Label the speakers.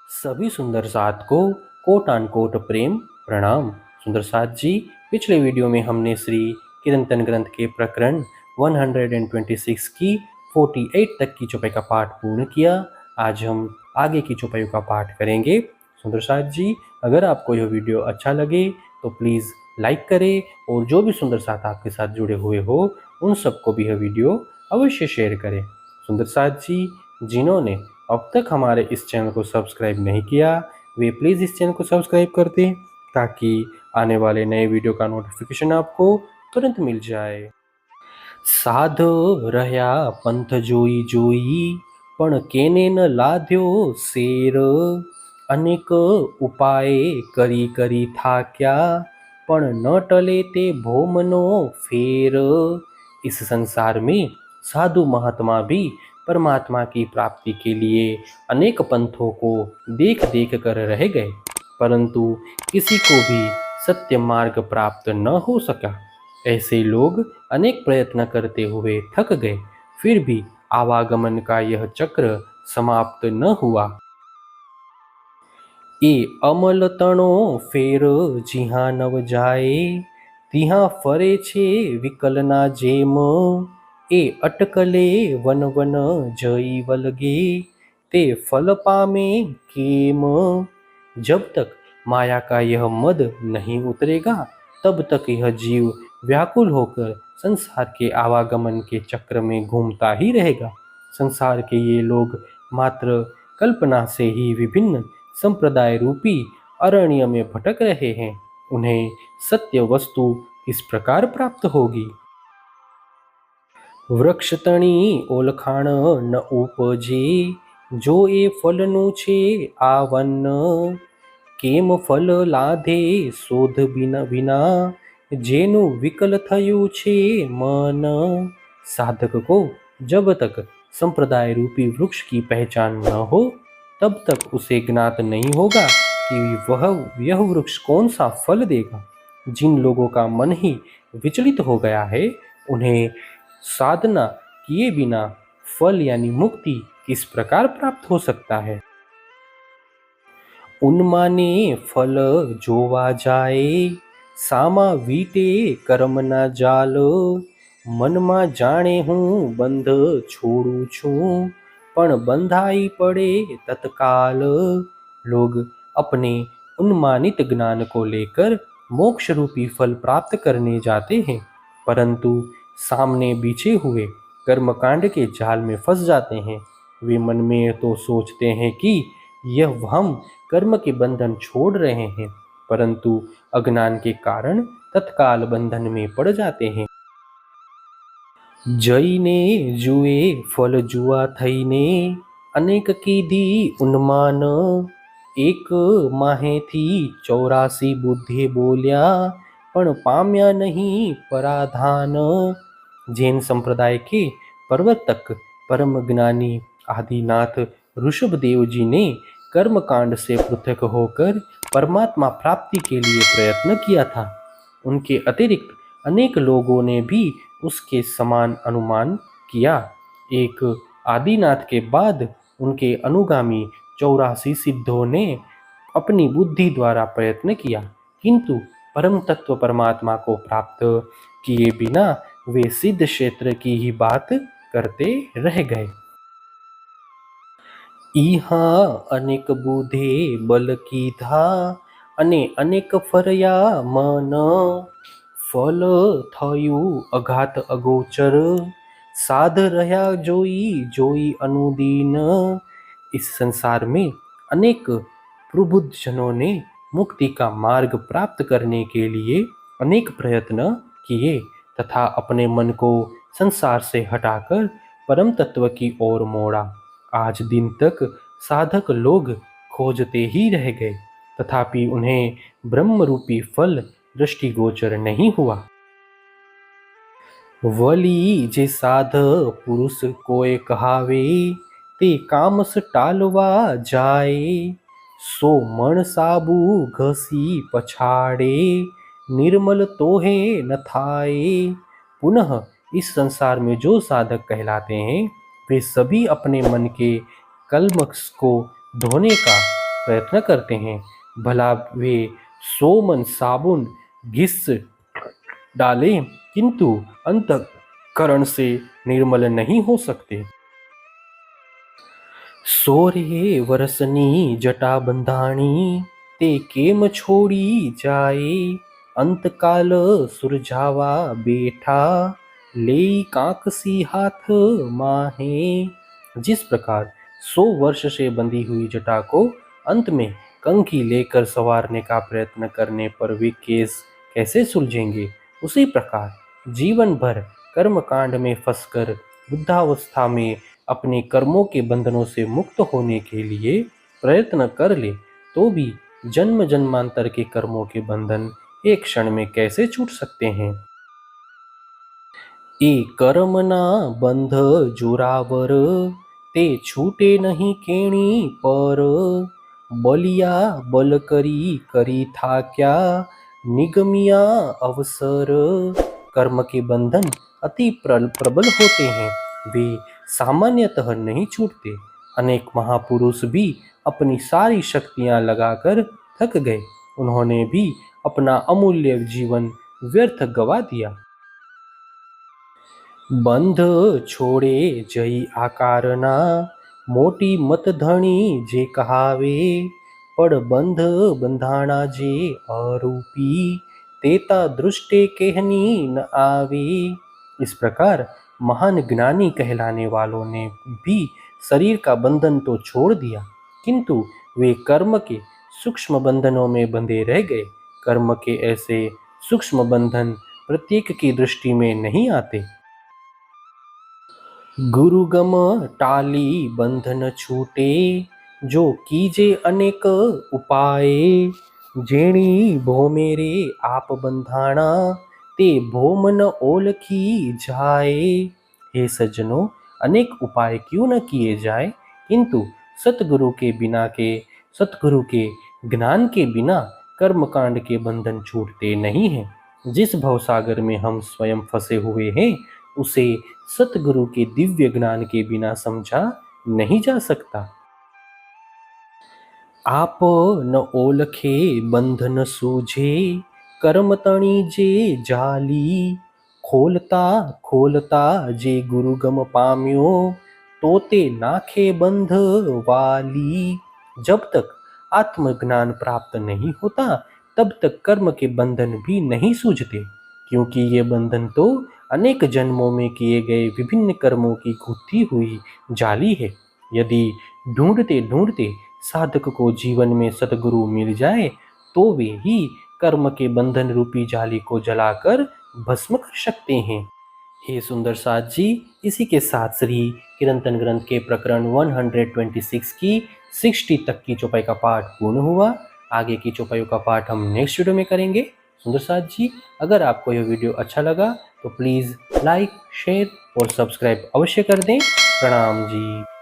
Speaker 1: सभी सुंदर साथ को कोट आन कोट प्रेम प्रणाम। सुंदर साथ जी, पिछले वीडियो में हमने श्री कीर्तन ग्रंथ के प्रकरण 126 की 48 तक की चौपाई का पाठ पूर्ण किया। आज हम आगे की चौपाइयों का पाठ करेंगे। सुंदर साथ जी, अगर आपको यह वीडियो अच्छा लगे तो प्लीज़ लाइक करें और जो भी सुंदर साथ आपके साथ जुड़े हुए हो उन सबको भी यह वीडियो अवश्य शेयर करें। सुंदर साथ जी, जिन्होंने अब तक हमारे इस चैनल को सब्सक्राइब नहीं किया वे प्लीज़ इस चैनल को सब्सक्राइब कर दें ताकि आने वाले नए वीडियो का नोटिफिकेशन आपको तुरंत मिल जाए। साध रह्या पंथ जोई जोई पण केने न लाध्यो शेर अनेक उपाय करी करी थाक्या पण न टले ते भोमनो फेर। इस संसार में साधु महात्मा भी परमात्मा की प्राप्ति के लिए अनेक पंथों को देख देख कर रह गए, परंतु किसी को भी सत्य मार्ग प्राप्त न हो सका। ऐसे लोग अनेक प्रयत्न करते हुए थक गए, फिर भी आवागमन का यह चक्र समाप्त न हुआ। ए अमल तणो फेर जिहा नव जाए तिहा फरे छे विकलना जेम। ए अटकले वन वन जई वलगे ते फल पामे केम। जब तक माया का यह मद नहीं उतरेगा तब तक यह जीव व्याकुल होकर संसार के आवागमन के चक्र में घूमता ही रहेगा। संसार के ये लोग मात्र कल्पना से ही विभिन्न संप्रदाय रूपी अरण्य में भटक रहे हैं। उन्हें सत्य वस्तु किस प्रकार प्राप्त होगी। वृक्ष तणी ओलखाण न उपजे जो ए फलनु छे आवन्न। केम फल लाधे शोध बिना बिना जेनु विकल थयु छे मन। साधक को जब तक संप्रदाय रूपी वृक्ष की पहचान न हो तब तक उसे ज्ञात नहीं होगा कि यह वृक्ष कौन सा फल देगा। जिन लोगों का मन ही विचलित हो गया है उन्हें साधना किए बिना फल यानी मुक्ति किस प्रकार प्राप्त हो सकता है। उन्माने फल जोवा जाए सामा वीटे कर्म ना जाल। मन में जाने हूँ बंध छोड़ू छू पण बंधाई पड़े तत्काल। लोग अपने उन्मानित ज्ञान को लेकर मोक्ष रूपी फल प्राप्त करने जाते हैं, परंतु सामने बिछे हुए कर्मकांड के जाल में फंस जाते हैं। वे मन में तो सोचते हैं कि यह हम कर्म के बंधन छोड़ रहे हैं, परंतु अज्ञान के कारण तत्काल बंधन में पड़ जाते हैं। जईने जुए फल जुआ थईने अनेक कीधी उन्मान। एक माहे थी 84 बुद्धे बोल्या पण पाम्या नहीं पराधान। जैन संप्रदाय के प्रवर्तक परम ज्ञानी आदिनाथ ऋषभदेव जी ने कर्मकांड से पृथक होकर परमात्मा प्राप्ति के लिए प्रयत्न किया था। उनके अतिरिक्त अनेक लोगों ने भी उसके समान अनुमान किया। एक आदिनाथ के बाद उनके अनुगामी 84 सिद्धों ने अपनी बुद्धि द्वारा प्रयत्न किया, किंतु परम तत्व परमात्मा को प्राप्त किए बिना वे सिद्ध क्षेत्र की ही बात करते रह गए। इहा अनेक बुधे बल की था अने अनेक फरया मन। फल थयु अघात अगोचर साध रह्या जोई जोई अनुदीन। इस संसार में अनेक प्रबुद्ध जनों ने मुक्ति का मार्ग प्राप्त करने के लिए अनेक प्रयत्न किए तथा अपने मन को संसार से हटाकर परम तत्व की ओर मोड़ा। आज दिन तक साधक लोग खोजते ही रह गए, तथापि उन्हें ब्रह्म रूपी फल दृष्टिगोचर नहीं हुआ। वली जे साध पुरुष कोय कहावे ते कामस टालवा जाए। सो मण साबू घसी पछाड़े निर्मल तोहे न थाए। पुनः इस संसार में जो साधक कहलाते हैं वे सभी अपने मन के कलमश को धोने का प्रयत्न करते हैं। भला वे 100 मन साबुन घिस डालें, किंतु अंतःकरण से निर्मल नहीं हो सकते। सोरे वरसनी जटा बंधाणी, ते केम छोड़ी जाए, अंतकाल सुरझावा बेठा, ले काकसी हाथ माहे। जिस प्रकार 100 वर्ष से बंधी हुई जटा को अंत में कंघी लेकर संवारने का प्रयत्न करने पर वे केस कैसे सुलझेंगे, उसी प्रकार जीवन भर कर्मकांड में फंसकर वृद्धावस्था में अपने कर्मों के बंधनों से मुक्त होने के लिए प्रयत्न कर ले तो भी जन्म जन्मांतर के कर्मों के बंधन एक क्षण में कैसे छूट सकते हैं। ए कर्मना बंध जोरावर, ते छूटे नहीं केणी पर, बलिया बल करी था क्या, निगमिया अवसर। कर्म के बंधन अति प्रबल होते हैं, वे सामान्यतः नहीं छूटते। अनेक महापुरुष भी अपनी सारी शक्तियां लगाकर थक गए, उन्होंने भी अपना अमूल्य जीवन व्यर्थ गवा दिया। बंध छोड़े जई आकारना, मोटी मत धनी जे कहावे, पड़ बंध बंधाना जे अरूपी, तेता दृष्टे कहनी न आवे। इस प्रकार महान ज्ञानी कहलाने वालों ने भी शरीर का बंधन तो छोड़ दिया, किंतु वे कर्म के सूक्ष्म बंधनों में बंधे रह गए। कर्म के ऐसे सूक्ष्म बंधन प्रत्येक की दृष्टि में नहीं आते। गुरुगम टाली बंधन छूटे, जो कीजे अनेक उपाय, जेणी भो मेरे आप बंधाना, ते भोमन ओलखी जाए। हे सज्जनों, अनेक उपाय क्यों न किए जाए, किंतु सतगुरु के ज्ञान के बिना कर्मकांड के बंधन छूटते नहीं हैं। जिस भवसागर में हम स्वयं फंसे हुए हैं, उसे सतगुरु के दिव्य ज्ञान के बिना समझा नहीं जा सकता। आप न ओलखे बंधन सूझे, कर्म तणी जे जाली, खोलता खोलता जे गुरुगम पाम्यो, तोते नाखे बंध वाली। जब तक आत्मज्ञान प्राप्त नहीं होता, तब तक कर्म के बंधन भी नहीं सूझते, क्योंकि ये बंधन तो अनेक जन्मों में किए गए विभिन्न कर्मों की गुथी हुई जाली है। यदि ढूंढते ढूंढते साधक को जीवन में सतगुरु मिल जाए, तो वे ही कर्म के बंधन रूपी जाली को जलाकर भस्म कर सकते हैं। हे सुंदर साथ जी, इसी के साथ श्री कीर्तन ग्रंथ के प्रकरण 126 की 60 तक की चौपाई का पाठ पूर्ण हुआ। आगे की चौपाइयों का पाठ हम नेक्स्ट वीडियो में करेंगे। सुंदर साथ जी, अगर आपको यह वीडियो अच्छा लगा तो प्लीज़ लाइक, शेयर और सब्सक्राइब अवश्य कर दें। प्रणाम जी।